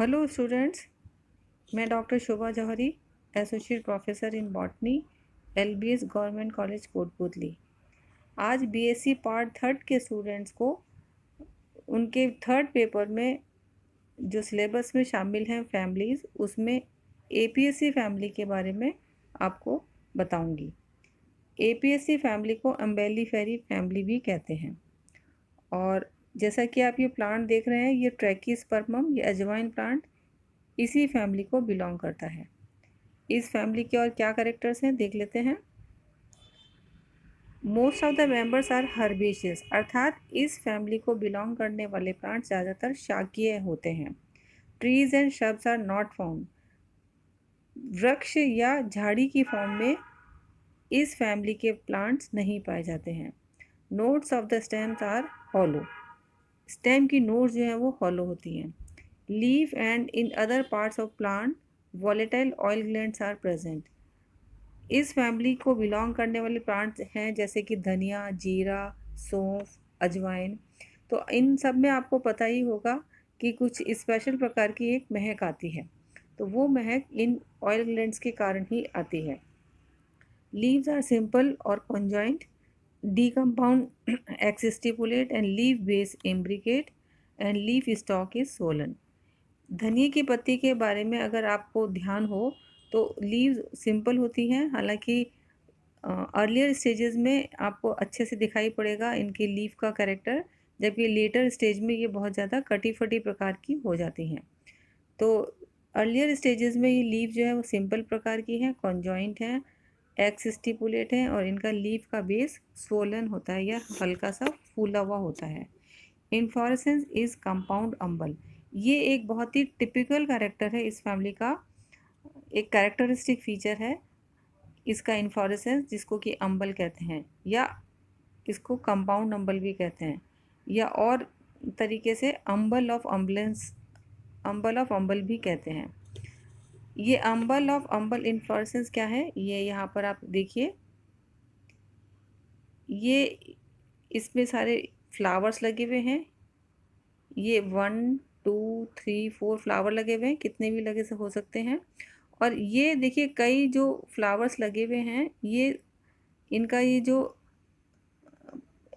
Hello students, मैं doctor Shobha Jauhari, associate professor in botany, LBS government college Kotputli. आज BSc part third के students को उनके थर्ड पेपर में जो सिलेबस में शामिल हैं फैमिलीज़, उसमें एपीएससी फैमिली के बारे में आपको बताऊंगी। एपीएससी फैमिली को अम्बेलिफेरी फैमिली भी कहते हैं। और जैसा कि आप ये प्लांट देख रहे हैं, ये ट्रैकिस्पर्मम, ये अजवाइन प्लांट इसी फैमिली को बिलोंग करता है। इस फैमिली के और क्या कैरेक्टर्स हैं देख लेते हैं। Most of the members are herbaceous, अर्थात इस फैमिली को बिलोंग करने वाले प्लांट ज़्यादातर शाकीय होते हैं। Trees and shrubs are not found, वृक्ष या झाड़ी की फॉर्म में इस फैमिली के प्लांट्स नहीं पाए जाते हैं। Nodes of the stems are hollow, stem की नोड्स जो हैं वो हॉलो होती हैं। Leaf and in other parts of plant volatile oil glands are present. इस फैमिली को बिलोंग करने वाले प्लांट्स हैं जैसे कि धनिया, जीरा, सौंफ, अजवाइन। तो इन सब में आपको पता ही होगा कि कुछ स्पेशल प्रकार की एक महक आती है, तो वो महक इन ऑयल ग्लैंड्स के कारण ही आती है। लीव्स आर सिंपल और conjoint, decompound exstipulate and leaf base imbricate and leaf stalk is swollen. धनिए की पत्ती के बारे में अगर आपको ध्यान हो तो लीव्स सिंपल होती हैं, हालांकि अर्लियर स्टेजेस में आपको अच्छे से दिखाई पड़ेगा इनकी लीफ का कैरेक्टर, जबकि लेटर स्टेज में ये बहुत ज़्यादा कटी फटी प्रकार की हो जाती हैं। तो अर्लियर स्टेजेस में ये लीफ जो है वो सिंपल प्रकार की है, कॉन्जॉइंट है, एक्स स्टिपुलेट है और इनका लीफ का बेस स्वोलन होता है या हल्का सा फूला हुआ होता है। इन्फ्लोरेसेंस इज कंपाउंड अम्बल, ये एक बहुत ही टिपिकल कैरेक्टर है इस फैमिली का, एक कैरेक्टरिस्टिक फीचर है इसका इन्फ्लोरेसेंस, जिसको कि अम्बल कहते हैं या इसको कंपाउंड अम्बल भी कहते हैं, या और तरीके से अम्बल ऑफ अम्बलेंस, अम्बल ऑफ अम्बल भी कहते हैं। ये अम्बल ऑफ अम्बल इन्फ्लोरेसेंस क्या है, ये यहाँ पर आप देखिए, ये इसमें सारे फ्लावर्स लगे हुए हैं। ये 1 2 3 4 फ्लावर लगे हुए हैं, कितने भी लगे से हो सकते हैं। और ये देखिए कई जो फ्लावर्स लगे हुए हैं, ये इनका ये जो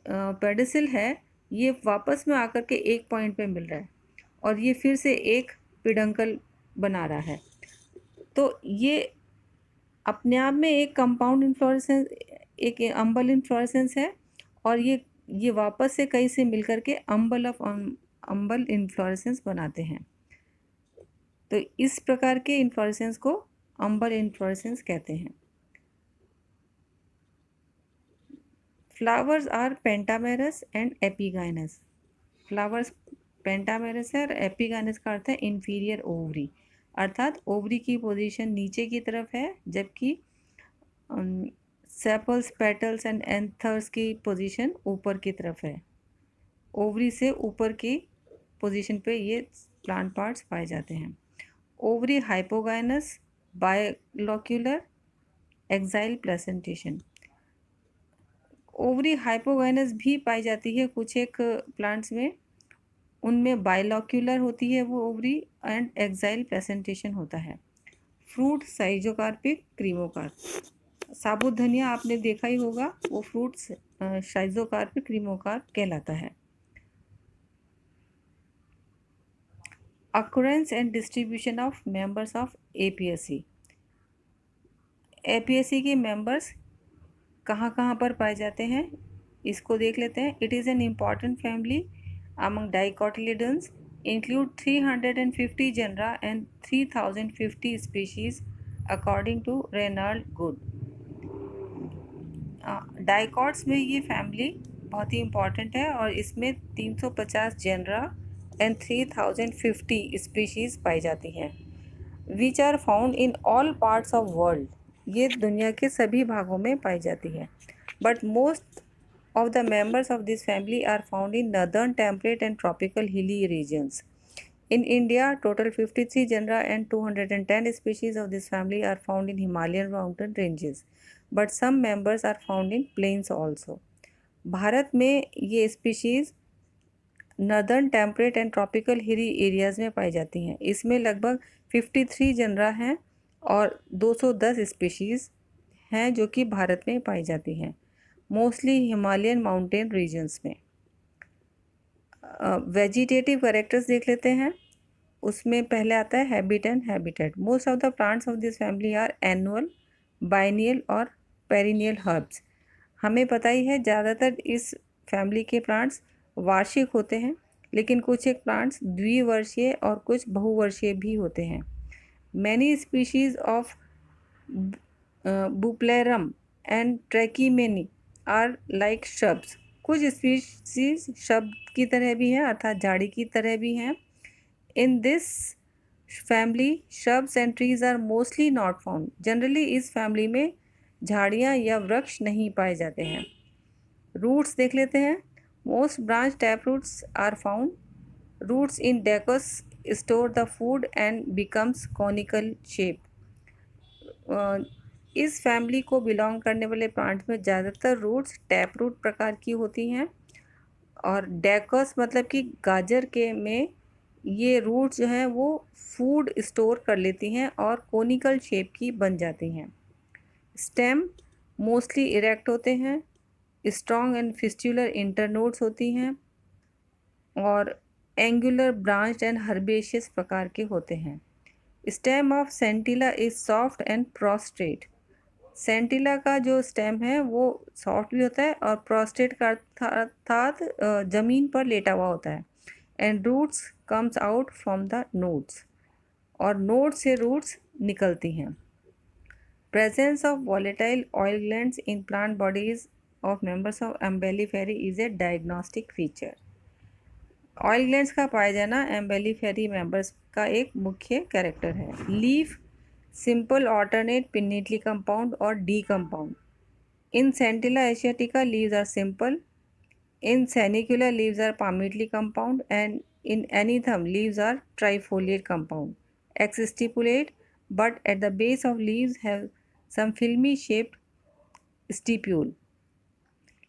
पेडिसिल है, ये वापस में आकर के एक पॉइंट पे मिल रहा है और ये फिर से एक पिडंकल बना रहा है। तो ये अपने आप में एक कंपाउंड इन्फ्लोरेसेंस, एक अम्बल इन्फ्लोरेसेंस है, और ये वापस से कई से मिलकर के अम्बल ऑफ अम्बल इन्फ्लोरेसेंस बनाते हैं। तो इस प्रकार के इन्फ्लोरेसेंस को अम्बल इन्फ्लोरेसेंस कहते हैं। Flowers are pentamerous and epigynous. Flowers pentamerous है और एपिगाइनस का अर्थ है इंफीरियर ओवरी, अर्थात ओवरी की पोजीशन नीचे की तरफ है, जबकि सेपल्स, पेटल्स एंड एंथर्स की पोजीशन ऊपर की तरफ है। ओवरी से ऊपर की पोजीशन पे ये प्लांट पार्ट्स पाए जाते हैं। Ovary hypogynous, bilocular, axile placentation. Ovary hypogynous भी पाई जाती है कुछ एक प्लांट्स में, उनमें बायलॉक्यूलर होती है वो ओवरी एंड एक्साइल प्रेजेंटेशन होता है। Fruit schizocarpic, cremocarp. साबुत धनिया आपने देखा ही होगा, वो फ्रूट्स साइजोकार्पिक क्रीमोकार्प कहलाता है। Occurrence and distribution of members of Apiaceae. Apiaceae के मेंबर्स कहाँ कहाँ पर पाए जाते हैं इसको देख लेते हैं। It is an important family among dicotyledons, include 350 genera and 3050 species according to Reinald Good. Dicots में ये फैमिली बहुत ही इम्पॉर्टेंट है और इसमें 350 जेनरा एंड 3050 स्पीशीज़ पाई जाती हैं, which are found in all parts of world. ये दुनिया के सभी भागों में पाई जाती है, but most of the members of this family are found in northern temperate and tropical hilly regions. In India, total 53 genera and 210 species of this family are found in Himalayan mountain ranges, but some members are found in plains also. Bharat में ये species northern temperate and tropical hilly areas में पाई जाती हैं। इसमें लगभग 53 genre हैं और 210 स्पीशीज़ हैं जो कि भारत में पाई जाती हैं, मोस्टली हिमालयन माउंटेन रीजन्स में। वेजिटेटिव कैरेक्टर्स देख लेते हैं। उसमें पहले आता है habit and habitat. Most of the plants of this family are annual, biennial और पेरिनियल हर्ब्स। हमें पता ही है ज़्यादातर इस फैमिली के प्लांट्स वार्षिक होते हैं, लेकिन कुछ एक प्लांट्स द्विवर्षीय और कुछ बहुवर्षीय भी होते हैं। Many species of Bupleurum and Trachymene are like shrubs. कुछ स्पीशीज शब्द की तरह भी हैं, अर्थात झाड़ी की तरह भी हैं। In this family shrubs and trees are mostly not found. Generally इस फैमिली में झाड़ियाँ या वृक्ष नहीं पाए जाते हैं। रूट्स देख लेते हैं। Most branch tap roots are found. Roots in Daucus store the food and becomes conical shape. इस फैमिली को बिलोंग करने वाले प्लांट में ज़्यादातर रूट्स टैप रूट प्रकार की होती हैं, और डेकस मतलब कि गाजर के में ये रूट्स जो हैं वो फूड स्टोर कर लेती हैं और कोनिकल शेप की बन जाती हैं। स्टेम मोस्टली इरेक्ट होते हैं, स्ट्रॉन्ग एंड फिस्टुलर इंटरनोड्स होती हैं और एंगुलर ब्रांच एंड हर्बेशियस प्रकार के होते हैं। Stem of Centella is soft and prostrate. Centella का जो स्टेम है वो सॉफ्ट भी होता है और प्रोस्ट्रेट का अर्थात जमीन पर लेटा हुआ होता है। And roots comes out from the nodes, और नोड से रूट्स निकलती हैं। Presence of volatile oil glands in plant bodies of members of Umbelliferae is a diagnostic feature. Oil glands का पाया जाना एम्बेलीफेरी मेंबर्स का एक मुख्य कैरेक्टर है। Leaf simple alternate pinnately compound और decompound. In Centella asiatica leaves are simple. In Sanicular leaves are palmately compound, and in Anethum leaves are trifoliate compound. Exstipulate, but at the base of leaves have some filmy shaped stipule.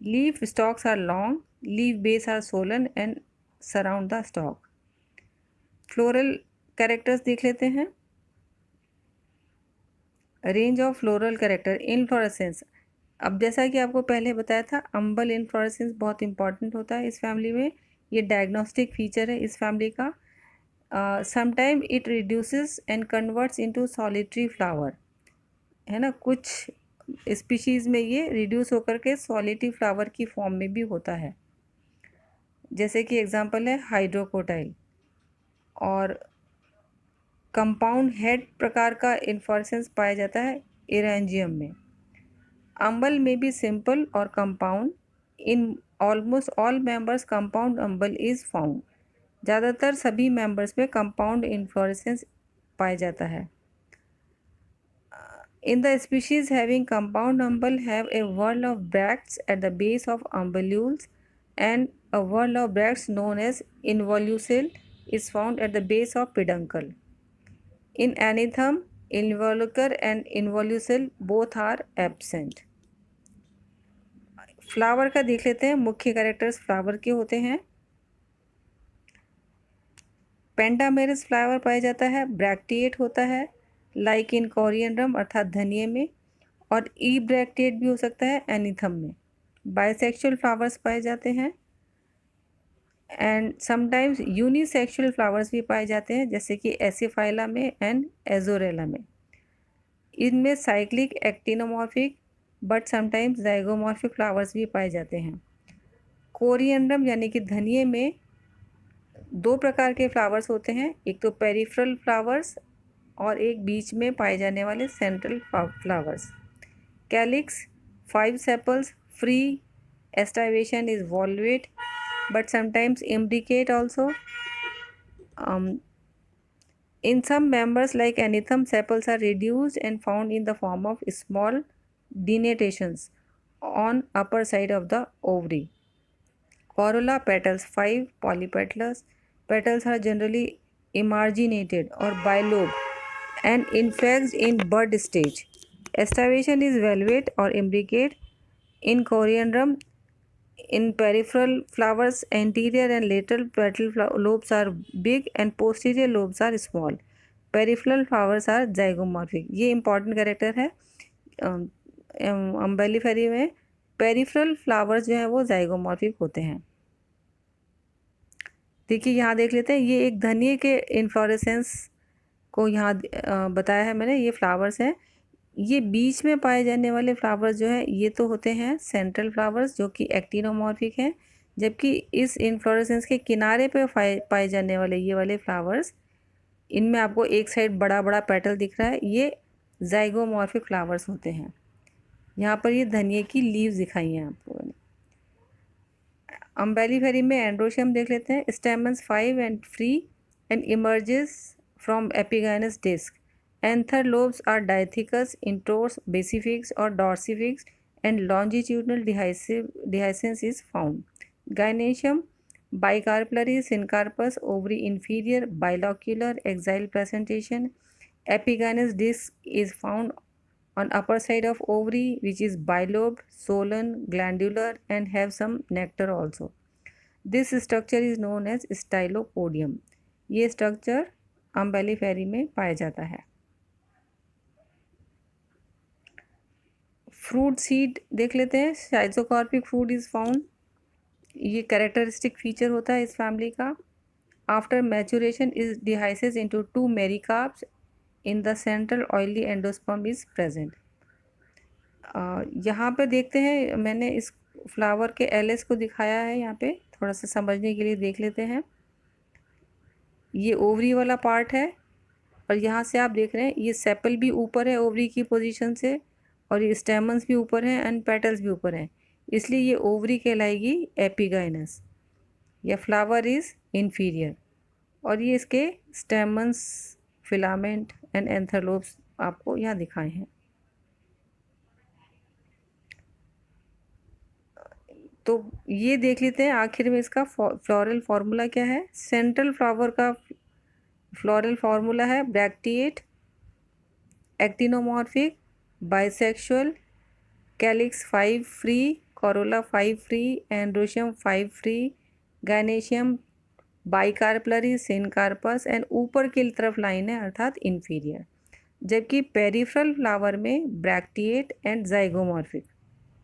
Leaf stalks are long, leaf base are swollen and surround the stalk. Floral characters देख लेते हैं। Range of floral character, inflorescence। अब जैसा कि आपको पहले बताया था, अम्बल इन्फ्लोरेसेंस बहुत इंपॉर्टेंट होता है इस फैमिली में। ये डायग्नोस्टिक फीचर है इस फैमिली का। Sometime it reduces and converts into solitary flower, है ना। कुछ स्पीशीज़ में ये रिड्यूस होकर के सॉलिटरी फ्लावर की फॉर्म में भी होता है, जैसे कि एग्जांपल है हाइड्रोकोटाइल। और कंपाउंड हेड प्रकार का इन्फ्लोरेसेंस पाया जाता है एरेंजियम में। अम्बल में भी सिंपल और compound. In almost all members compound umbel is found. ज़्यादातर सभी मेंबर्स में कंपाउंड इन्फ्लोरेसेंस पाया जाता है। In the species having compound umbel have a whorl of bracts at the base of umbellules and a whorl of bracts known as involucel is found at the base of peduncle. In Anethum involucre and involucel both are absent. Flower का देख लेते हैं। मुख्य characters flower के होते हैं। Pentamerous flower पाया जाता है, ब्रैक्टिएट होता है लाइक इन कोरिएंड्रम अर्थात धनिये में, और ई ब्रैक्टिएट भी हो सकता है एनीथम में। बाइसेक्सुअल फ्लावर्स पाए जाते हैं एंड समटाइम्स यूनिसेक्सुअल फ्लावर्स भी पाए जाते हैं, जैसे कि एसिफाइला में एंड एजोरेला में। इनमें cyclic actinomorphic but sometimes zygomorphic flowers भी पाए जाते हैं। कोरिएंड्रम यानी कि धनिये में दो प्रकार के फ्लावर्स होते हैं, एक तो पेरिफेरल फ्लावर्स और एक बीच में पाए जाने वाले central flowers. Calyx 5 sepals, free aestivation is valvate but sometimes imbricate also. In some members like Anethum, sepals are reduced and found in the form of small denutations on upper side of the ovary. Corolla petals 5 polypetalous. Petals are generally emarginated or bilobed and infused in bud stage. Estivation is velvet or imbricate. In Coriandrum, In peripheral flowers, anterior and lateral petal lobes are big and posterior lobes are small. Peripheral flowers are zygomorphic. ये important character है Umbelliferae में। Peripheral flowers जो हैं वो zygomorphic होते हैं। देखिए यहाँ देख लेते हैं, ये एक धनिये के इन्फ्लोरेसेंस को यहाँ बताया है मैंने। ये फ्लावर्स हैं, ये बीच में पाए जाने वाले फ्लावर्स जो है ये तो होते हैं सेंट्रल फ्लावर्स जो कि एक्टिनोमॉर्फिक हैं, जबकि इस इन्फ्लोरेसेंस के किनारे पे पाए जाने वाले ये वाले फ्लावर्स, इनमें आपको एक साइड बड़ा बड़ा पेटल दिख रहा है, ये जाइगोमॉर्फिक फ्लावर्स होते हैं। यहाँ पर ये धनिये की लीव्स दिखाई हैं आपको। अम्बेलिफेरी में एंड्रोशियम देख लेते हैं। Stamens 5 and free and emerges from epigynous disc. Anther lobes are dithecous, introrse, basifixed और dorsifixed and longitudinal dehiscence is found. Gynoecium bicarpillary, syncarpus, ovary inferior, bilocular, axile presentation. Epigynous disc is found on upper side of ovary which is bilobed, swollen, glandular and have some nectar also. This structure is known as stylopodium. ये structure Umbelliferae में पाया जाता है। Fruit seed देख लेते हैं। Schizocarpic fruit is found, ये characteristic feature होता है इस फैमिली का। After maturation is dehisces into 2 mericarps in the central oily endosperm is present. यहाँ पे देखते हैं, मैंने इस फ्लावर के एलएस को दिखाया है यहाँ पे, थोड़ा सा समझने के लिए देख लेते हैं। ये ओवरी वाला पार्ट है और यहाँ से आप देख रहे हैं ये सेपल भी ऊपर है ओवरी की पोजीशन से, और ये स्टेमन्स भी ऊपर हैं एंड पेटल्स भी ऊपर हैं, इसलिए ये ओवरी कहलाएगी एपिगाइनस। या फ्लावर इज़ इन्फीरियर, और ये इसके स्टेमन्स, फिलामेंट एंड एंथरलोब्स आपको यहाँ दिखाए हैं। तो ये देख लेते हैं आखिर में इसका फ्लोरल फार्मूला क्या है। सेंट्रल फ्लावर का फ्लोरल फार्मूला है bracteate, actinomorphic, bisexual, calyx 5 free, corolla 5 free, androecium 5 free, gynoecium bicarpellary, syncarpous and ऊपर की तरफ लाइन है अर्थात इन्फीरियर। जबकि पेरिफेरल फ्लावर में ब्रैक्टिएट एंड जाइगोमॉर्फिक,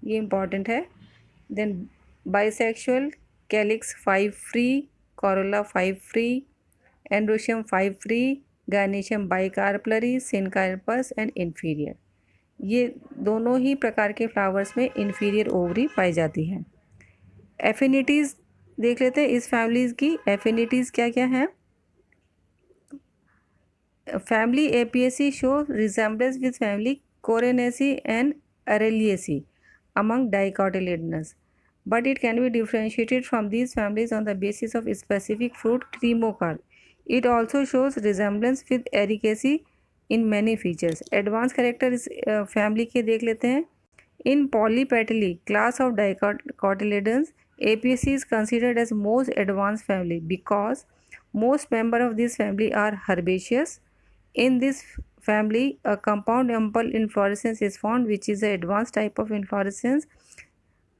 ये इंपॉर्टेंट है। Then bisexual, calyx 5 free, corolla 5 free, androecium 5 free, gynoecium bicarpellary, syncarpous and inferior. ये दोनों ही प्रकार के फ्लावर्स में इन्फीरियर ओवरी पाई जाती है। एफिनिटीज़ देख लेते हैं इस फैमिलीज़ की। एफिनिटीज़ क्या क्या हैं। Family Apiaceae show resemblance with family Cornaceae and Araliaceae among dicotyledonous, but it can be differentiated from these families on the basis of specific fruit chemocarp. It also shows resemblance with Ericaceae in many features. Advanced character इस family के देख लेते हैं। In Polypetalae class of dicotyledons, Apiaceae is considered as most advanced family because most members of this family are herbaceous. In this family, a compound umbel inflorescence is found, which is an advanced type of inflorescence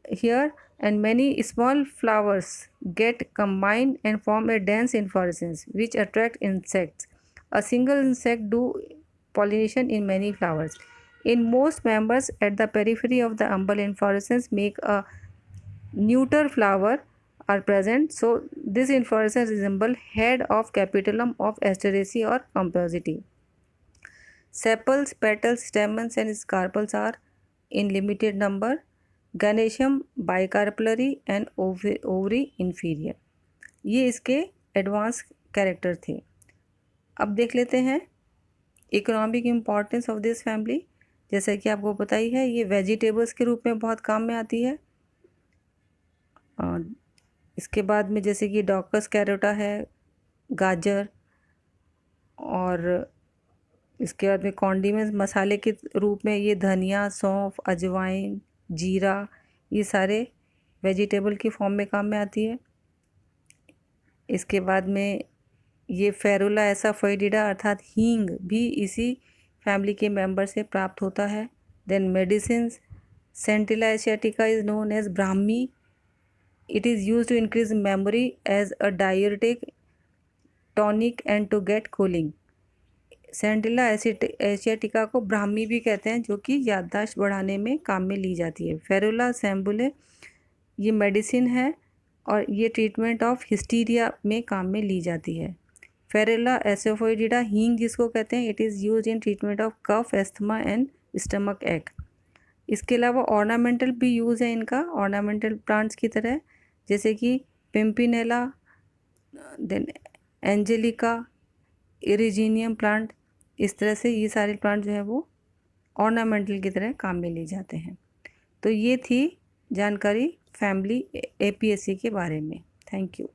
here, and many small flowers get combined and form a dense inflorescence which attract insects. A single insect do pollination in many flowers. In most members at the periphery of the umbel inflorescence make a neuter flower are present, so this inflorescence resemble head of capitulum of Asteraceae or Compositae. Sepals, petals, stamens and scarpels are in limited number. Ganeshium bicarpellary and ovary inferior. ये इसके advance character थे। अब देख लेते हैं economic importance of this family. जैसा कि आपको पता ही है, ये वेजिटेबल्स के रूप में बहुत काम में आती है। इसके बाद में जैसे कि डॉकस कैरोटा है, गाजर, और इसके बाद में कॉन्डिमेंट्स मसाले के रूप में ये धनिया, सौंफ, अजवाइन, जीरा, ये सारे वेजिटेबल की फॉर्म में काम में आती है। इसके बाद में ये फेरुला एसाफोइडिडा अर्थात हींग भी इसी फैमिली के मेंबर से प्राप्त होता है। Then medicine, Centella asiatica is known as Brahmi, It is used to increase memory as a diuretic, tonic and to get cooling. Centella asiatica को ब्राह्मी भी कहते हैं, जो कि याददाश्त बढ़ाने में काम में ली जाती है. फेरुला सैम्बुले ये मेडिसिन है और ये ट्रीटमेंट ऑफ हिस्टीरिया में काम में ली जाती है. फेरुला एसोफोइडिडा हींग जिसको कहते हैं, it is use in treatment of cough, asthma and stomach ache. इसके अलावा ऑर्नामेंटल भी यूज़ है इनका, ऑर्नामेंटल प्लांट्स की तरह, जैसे कि पिम्पिनेला, देन एंजेलिका, इरिजीनियम प्लांट. इस तरह से ये सारे प्लांट जो है वो ऑर्नामेंटल की तरह काम में लिए जाते हैं. तो ये थी जानकारी फैमिली APSC के बारे में. Thank you.